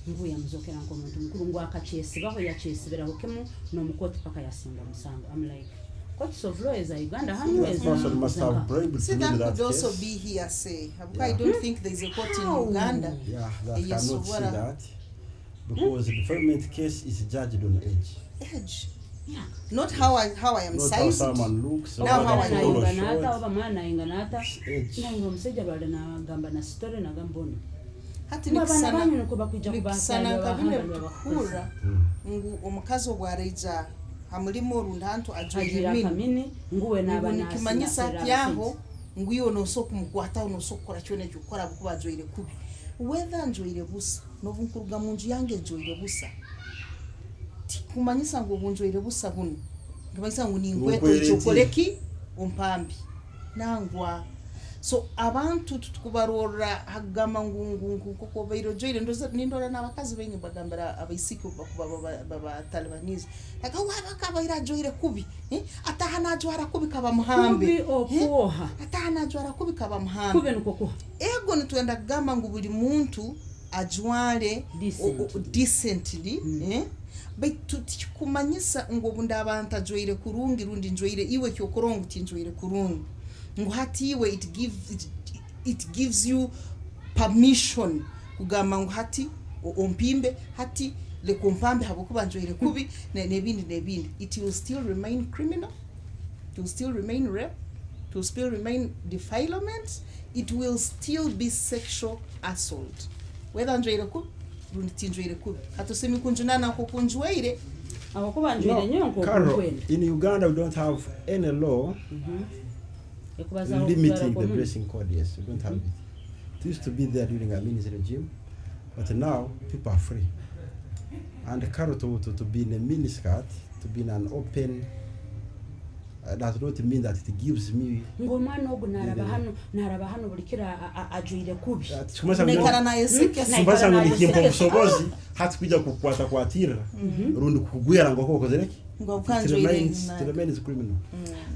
ngo yamuzokera nko omuntu mukuru ngo akakyesibaho yakyesibiraho kemu no mukoti paka yasinga musango. I'm like courts of law is Uganda hundreds must have bribed. See, that could also be hearsay. I don't think there is a court in Uganda. Yeah, that cannot see that because the deferment case is judged on age. Yeah. Not how I am not sized. How someone looks. Now how I know. Hati nikisana kabine kura ngu omukazi obwareja hamulimo rundanto ajoye mini nguwe nabana nikimanyisa byaho nguyo no soko mukwata no sokora cyone cyukora bukuba ajoyire kubi whether njoyire busa no bunkuruga munju yange njoyire busa kumanyisa ngo bunjwire busabuni kumanyisa ngo ningweto chokoleki umpambi nangwa so abantu tukubarora hagama ngungu kuko bairo joire ndora n'abakazi benye bagambara abaisiko baba Talibanese akawa bakabaira joire kubi atahana jwara kubi kaba muhambe atahana jwara kubi kaba muhambe kube nuko ego nitwenda gama ngo buri muntu ajware decently baitu kumanyisa ngo bunda abantu ajoire kurungi rundi njoire iwe cyokorongo tinjoire kurungi ngo hati iwe it gives you permission kugama ngo hati ompimbe hati le kompambe habokuba njoire kubi nebindi it will still remain criminal, it will still remain rape, it will still remain defilement, it will still be sexual assault whether njoire kubi runtinjoire kubi hatosemi kunjunana ko kunjweire abakuba njoire nyonko kwenda. In Uganda we don't have any law limiting the dressing code. Yes, we don't have it. It used to be there during Amini's regime, but now people are free. And Kato to be in a miniskirt, to be in an open, does not mean that it gives me. Ngomano naraba hano bulikira ajuire kubi. Nekara na eseke. Sumbasa ngo nikimpo musogozi hati kuja kukwata kwatira. Rundi kugwera ngo koko zereki. It remains criminal.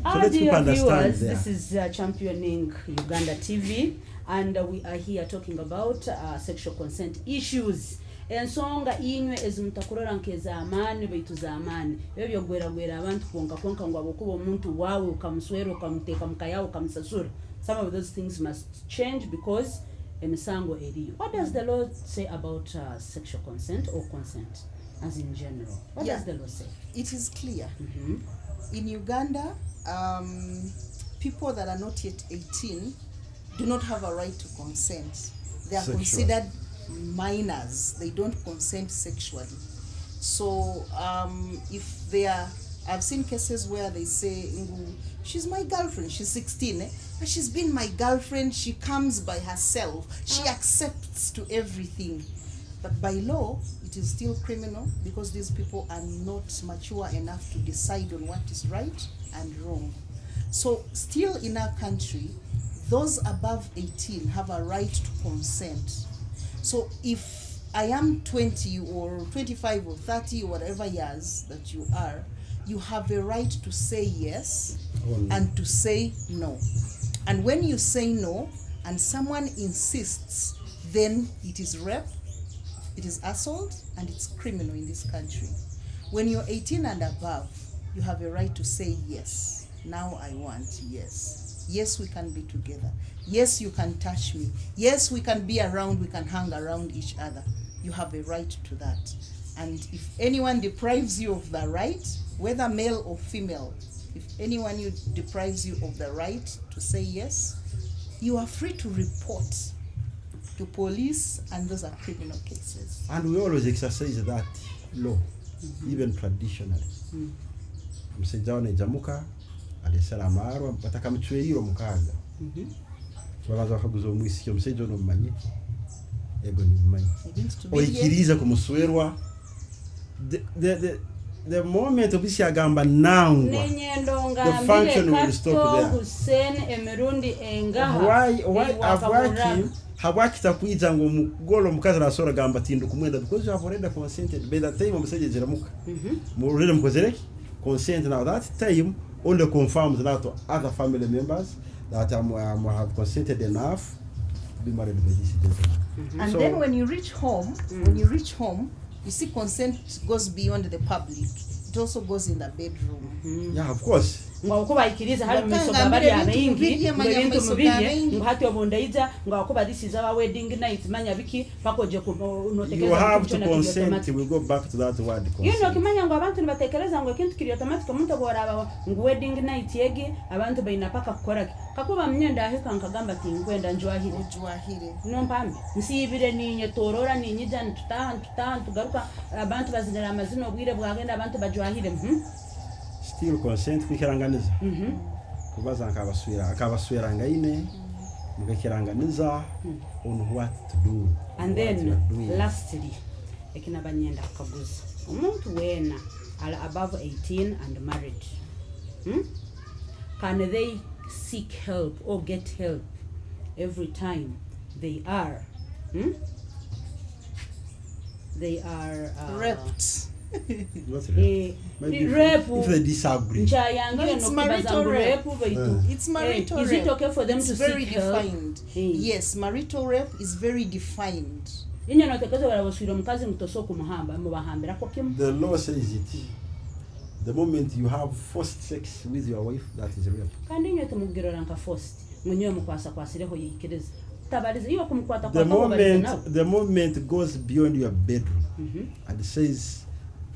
So let's understand this is championing Uganda TV, and we are here talking about sexual consent issues. Ensonga inywe ezimutakurora nkeza amani baitu za amani ebyo gwera abantu konka ngo abokuba omuntu wawe ukamswero ukamuteka mukaya ukamsasura. Some of those things must change because emisango eriyo. What does the law say about sexual consent or consent as in general? What does the law say? It is clear. In Uganda, people that are not yet 18 do not have a right to consent. They are considered minors. They don't consent sexually. So if they are, I've seen cases where they say, she's my girlfriend, she's 16, and she's been my girlfriend, she comes by herself, she accepts to everything. But by law, it is still criminal because these people are not mature enough to decide on what is right and wrong. So still in our country, those above 18 have a right to consent. So if I am 20 or 25 or 30 or whatever years that you are, you have a right to say yes and to say no. And when you say no and someone insists, then it is rape, it is assault, and it's criminal in this country. When you're 18 and above, you have a right to say yes. Now I want yes. Yes, we can be together. Yes, you can touch me. Yes, we can be around, we can hang around each other. You have a right to that. And if anyone deprives you of the right, whether male or female, if anyone deprives you of the right to say yes, you are free to report to police, and those are criminal cases. And we always exercise that law, even traditionally. Msejaone jamuka alisala marwa bataka mchweiro mukaga. Babaza bakaguzo mwisi yo msejo no manye. Ego ni manye. Oyikiriza kumuswerwa. The moment obisi agamba nangwa. The function will stop there. Hussein emerundi engaha. Why avaki habakita kuiza ngo mugolo mukaza rasora gamba tindu kumwenda because you have already consented by the time message jiramuka. Mu already mkozereki consent now that time only confirms that to other family members that have consented enough to be married by this gentleman. And so, then when you reach home, you see consent goes beyond the public. It also goes in the bedroom. Yeah, of course. Ngakuba ikiriza hari mumisoga bari abayingi ngibintu mubije ngahati obondaiza ngakuba this is our wedding night manya biki pakoje you have to consent. We go back to that word consent. You know kimanya ngo abantu nibatekereza ngo kintu kiri automatic umuntu boraba ngo wedding night yege abantu bayinapaka kukora kakuba mnyenda ahika nkagamba ati ngwenda njwahire no mpambi nsibire ninye torora ninyija ntutaha tugaruka abantu bazinera amazino obwire bwagenda abantu bajwahire still consent kwikiranganiza kubaza akabaswera ngaine mukiranganiza on what to do. And then lastly ekinabanyenda kukaguza omuntu weena are above 18 and married. Can they seek help or get help every time they are raped? Not rape. Maybe rape if they disagree. No, it's marital rape. It's marital is rape. it okay for them it's to very seek help? defined. Yes, marital rape is very defined. Inyo notekezo wala waswira mukazi mutoso kumuhamba mubahambira kwa kimu. The law says it. The moment you have forced sex with your wife, that is rape. Kandi inyo tumugirora nka forced mwenyewe mukwasa kwasireho yikiriza tabariza iyo kumkwata kwa the moment goes beyond your bedroom and says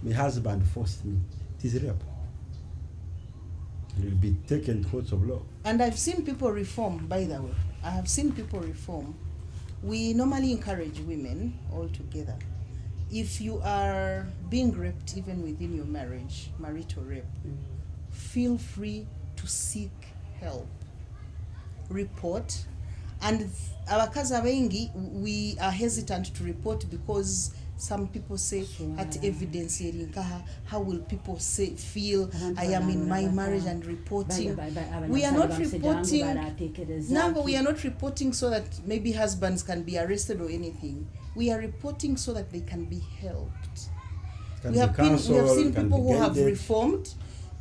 my husband forced me, it is rape. It will be taken to courts of law. And I've seen people reform, by the way. I have seen people reform. We normally encourage women all together. If you are being raped even within your marriage, marital rape, feel free to seek help. Report. And abakazi bengi, we are hesitant to report because some people say at evidence how will people feel I am in my marriage and reporting. We are not reporting now, but we are not reporting so that maybe husbands can be arrested or anything. We are reporting so that they can be helped. We have seen people who have reformed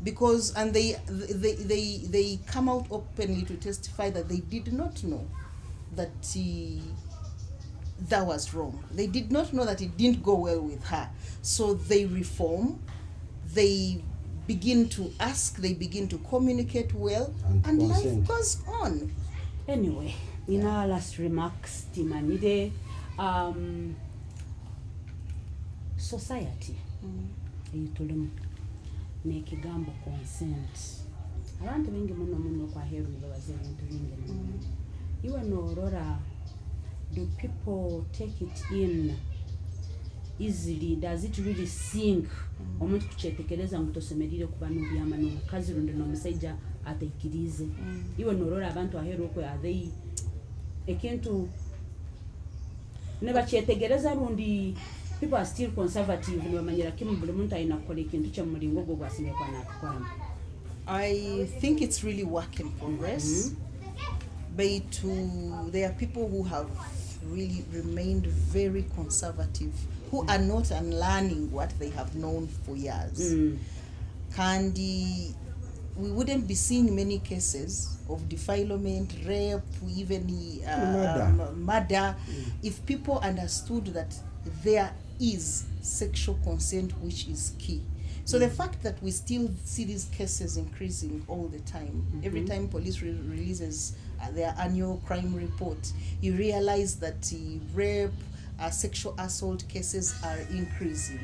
because and they come out openly to testify that they did not know that that was wrong. They did not know that it didn't go well with her. So they reform, they begin to ask, they begin to communicate well, and life goes on. Anyway, in our last remarks, Timanide, society, eyitulemu nekigambo consent. Abantu bengi muno kwa heru nibabaze ebintu bingi. Iwe norora, do people take it in easily? Does it really sink? Omuntu kuchetekereza mutosemerire kuba nubyama n'omukazi rundi n'omusajja ateikirize. Iwe norora abantu aheru okwe are they ekintu neba chetegereza rundi people are still conservative nibamanyira kimu buli muntu ayina kukola ekintu kye mulingo gwo gwasime kwa nakukora. I think it's really work in progress. But there are people who have really remained very conservative, who are not unlearning what they have known for years. Kandi, we wouldn't be seeing many cases of defilement, rape, even murder, if people understood that there is sexual consent, which is key. So the fact that we still see these cases increasing all the time, every time police releases their annual crime report, you realize that rape, sexual assault cases are increasing.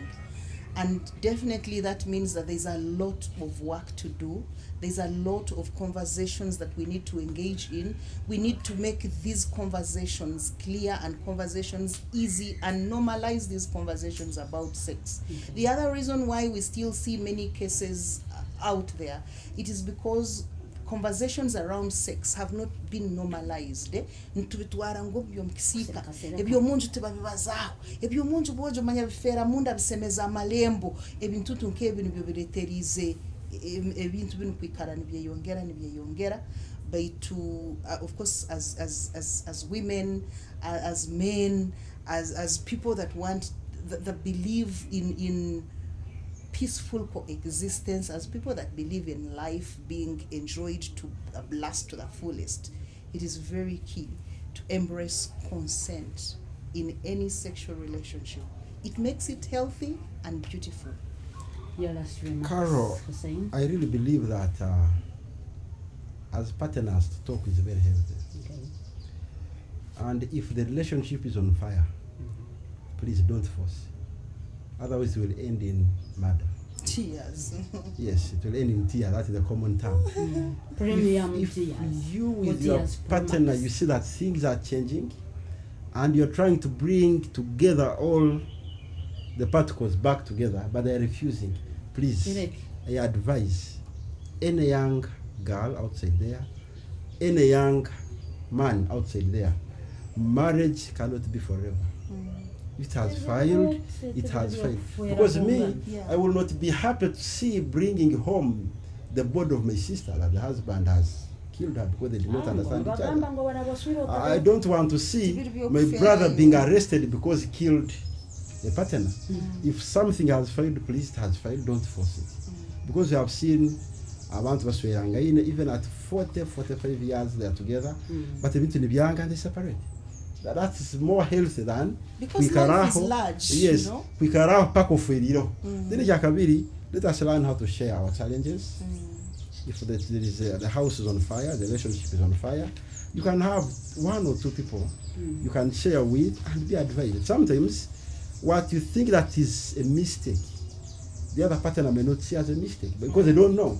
And definitely that means that there's a lot of work to do. There's a lot of conversations that we need to engage in. We need to make these conversations clear and conversations easy and normalize these conversations about sex. The other reason why we still see many cases out there, it is because conversations around sex have not been normalized. Ntubitwara ngo byomkisika ebyo munju tebabibazaho ebyo munju bojo manya bifera munda bisemeza amalembo ebintu tunke bino bireterize ebintu bino kwikara nibyeyongera but to of course as women, as men, as people that want that believe in peaceful coexistence, as people that believe in life being enjoyed to a blast to the fullest, it is very key to embrace consent in any sexual relationship. It makes it healthy and beautiful. Your last remarks, Carol, Hussein? I really believe that as partners to talk is very healthy. Okay. And if the relationship is on fire, please don't force. Otherwise, it will end in murder. Tears. Yes, it will end in tears. That is the common term. Premium if tears. you with your partner, you see that things are changing, and you're trying to bring together all the particles back together, but they're refusing. Please, I advise any young girl outside there, any young man outside there, marriage cannot be forever. it has failed, it has failed. Because me, Yeah. I will not be happy to see bringing home the body of my sister that the husband has killed her because they did not understand each other. I don't want to see my brother being arrested because he killed a partner. If something has failed, please, it has failed, don't force it. Because we have seen abantu basweranga even at 40, 45 years they are together, but ebintu nibyanga and they separate. That is more healthy than because life is large, yes, you know? kwikaraho pako feriro. Then kyakabiri, let us learn how to share our challenges. If there is the house is on fire, the relationship is on fire, you can have 1 or 2 people you can share with and be advised. Sometimes what you think that is a mistake, the other partner may not see as a mistake because they don't know.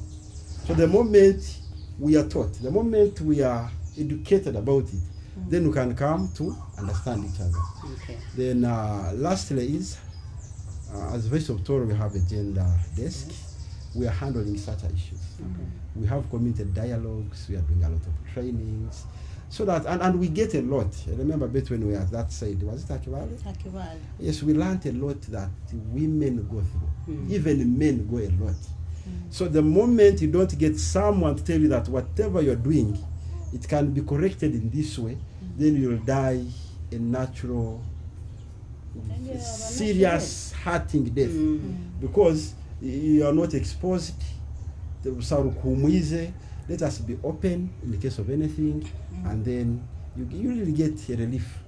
So the moment we are taught, the moment we are educated about it, then we can come to understand each other. Okay. Then lastly is, as Voice of Torah, we have a gender desk. We are handling such issues. We have community dialogues, we are doing a lot of trainings, so that, and we get a lot. I remember back when we were at that side, was it Akivale? Akivale. Yes, we learned a lot that women go through, even men go a lot. So the moment you don't get someone to tell you that whatever you're doing, it can be corrected in this way, then you'll die a natural, serious, hurting death. Because you are not exposed. Let us be open in the case of anything, and then you really get a relief.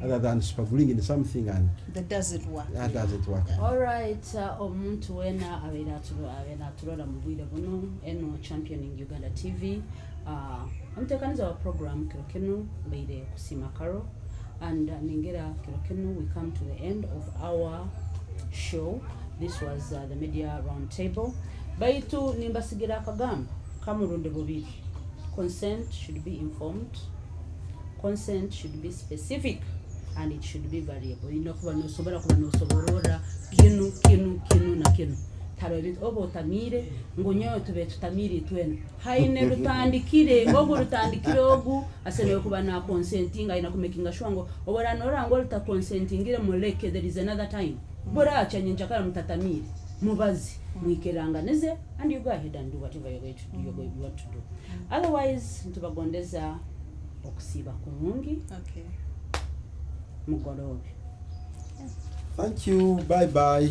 Other than struggling in something and that doesn't work. That doesn't work. All right, omuntu wena abera tulola mu bwire buno eno championing Uganda TV. Amtekaniza wa program kirokenu beire Kusiima Karo, and ningera kirokenu we come to the end of our show. This was the media roundtable. Baitu nimbasigira kagamba kamurundi bubiri. Consent should be informed. Consent should be specific. And it should be variable. You know, kuba no soborora kinu na kinu. Taro ebintu obo tamire ngonyo tube tutamire twena. Haine rutandikire ngogo rutandikire ogu asene kuba na consenting aina kumakinga shwango obora nora ngo ruta consentingire muleke there is another time. Bora achanye njakara mutatamire mubazi mwikeranganize and you go ahead and do whatever you're going to do, you want to do. Otherwise ntubagondeza okusiba kunungi. Okay. Mugorobe. Thank you. Bye bye.